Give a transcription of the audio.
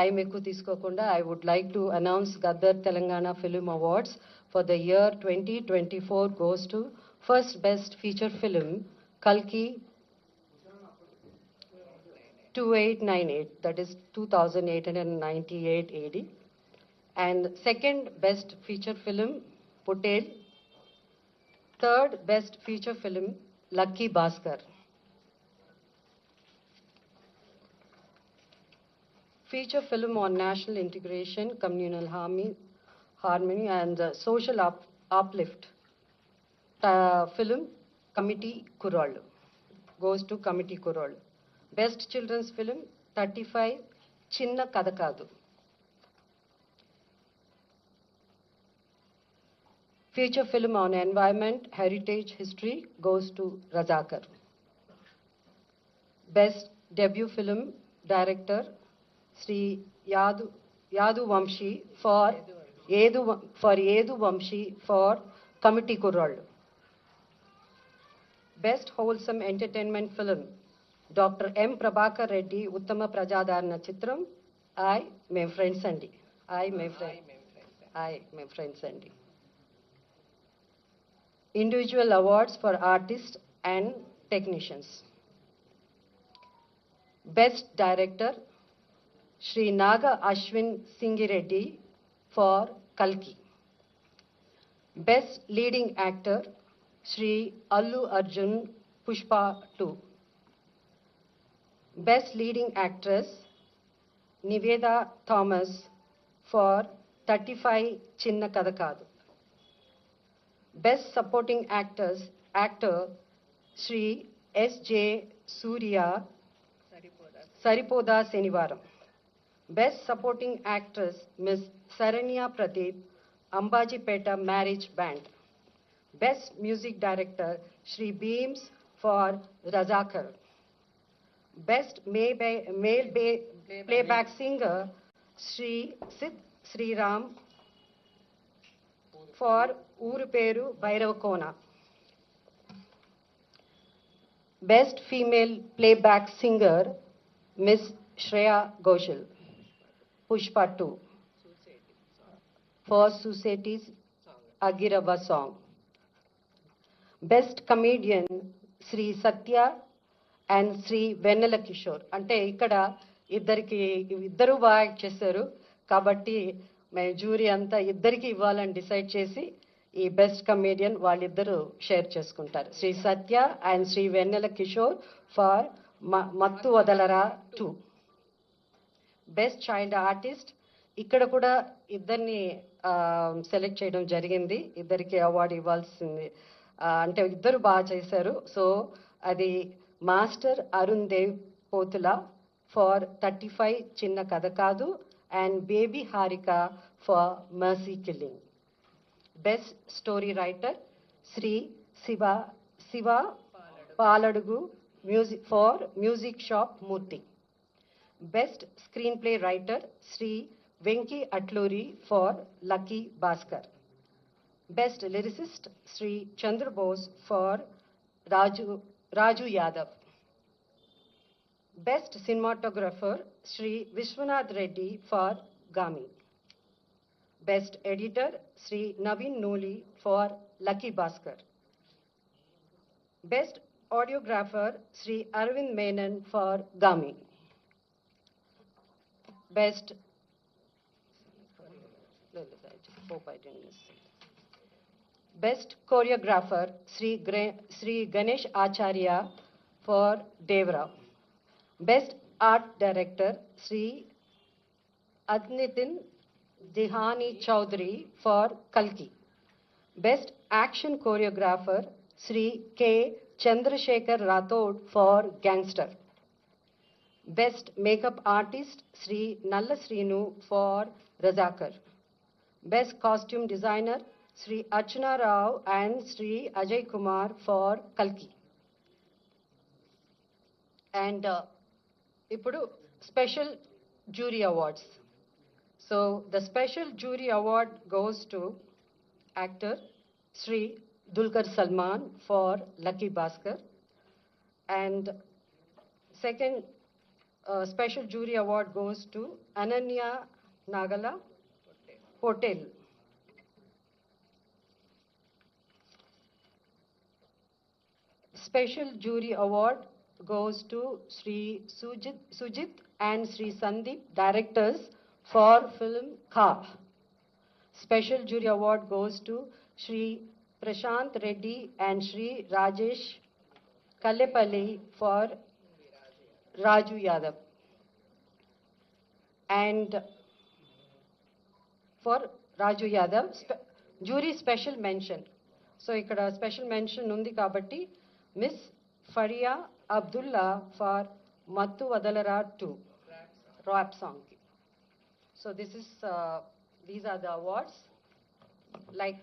time ekku తీసుకోకుండా I would like to announce Gaddar Telangana Film Awards for the year 2024 goes to first best feature film Kalki 2898, that is 2898 AD, and second best feature film Patel, third best feature film Lucky Bhaskar. Feature film on national integration, communal harmony and social uplift. Film Committee Kurallu goes to Committee Kurallu. Best children's film 35 Chinna Kadakadu. Feature film on environment, heritage, history goes to Razakar. Best debut film director Sri Yadu Vamshi for Yedu Vamshi for Committee Kurallu. Best wholesome entertainment film Dr. M. Prabhakar Reddy Uttama Prajadarana Chitram I, my friends Andi. My friends Andi. Individual awards for artists and technicians. Best director Sri Naga Ashwin Singireddy for Kalki. Best leading actor Sri Allu Arjun Pushpa 2. Best leading actress Niveda Thomas for 35 Chinna Kadakadu. Best supporting actor Sri S.J. Surya Saripoda Senivaram. Best supporting actress Ms. Saranya Pradeep Ambajipeta Marriage Band. Best music director Sri Beams for Razakar. Best male playback singer Sri Sid Sriram for Uru Peru Bairavakona. Best female playback singer Miss Shreya Ghoshal, Pushpa 2 for Society's Agirava song. Best comedian Sri Satya and Sri Vennela Kishore. అంటే ఇక్కడ ఇద్దరు బాగా act చేశారు కాబట్టి మేము jury అంతా ఇద్దరికి ఇవ్వాలని డిసైడ్ చేసి ఈ బెస్ట్ కమేడియన్ వాళ్ళిద్దరూ షేర్ చేసుకుంటారు. Shri Satya and Shri Vennela Kishore for Mattu Vadalara 2. Best child artist ఇక్కడ కూడా ఇద్దరిని సెలెక్ట్ చేయడం జరిగింది. ఇద్దరికి అవార్డు ఇవ్వాల్సింది అంటే ఇద్దరు బాగా చేశారు. సో అది మాస్టర్ అరుణ్ దేవ్ పోతుల ఫర్ 35 చిన్న కథ కాదు and Baby Harika for Mercy Killing. Best story writer Sri Siva Paladugu music for Music Shop Murthy. Best screenplay writer Sri Venki Atluri for Lucky Bhaskar. Best lyricist Sri Chandra Bose for Raju Yadav. Best cinematographer Sri Vishwanath Reddy for Gami. Best editor Sri Naveen Noli for Lucky Bhaskar. Best audiographer Sri Arvind Menon for Gami. Best choreographer Sri Ganesh Acharya for Devra. Best art director Sri Adnitin Dihani Chaudhary for Kalki. Best action choreographer Sri K. Chandrasekhar Rathod for Gangster. Best makeup artist Sri Nalla Srinu for Razakar. Best costume designer Sri Archana Rao and Sri Ajay Kumar for Kalki. And ఇప్పుడు special jury awards. So the special jury award goes to actor Shri Dulquer Salmaan for lucky Bhaskar. And second special jury award goes to Ananya Nagala Hotel. Special jury award goes to Sri Sujit and Sri Sandeep, directors for film Kha. Special jury award goes to Sri Prashant Reddy and Sri Rajesh Kallepalli for Raju Yadav. And for Raju Yadav, jury special mention. So ikkada special mention undi kabatti Miss Faria Abdullah for Mattu Vadalara 2 rap song. So these are the awards. Like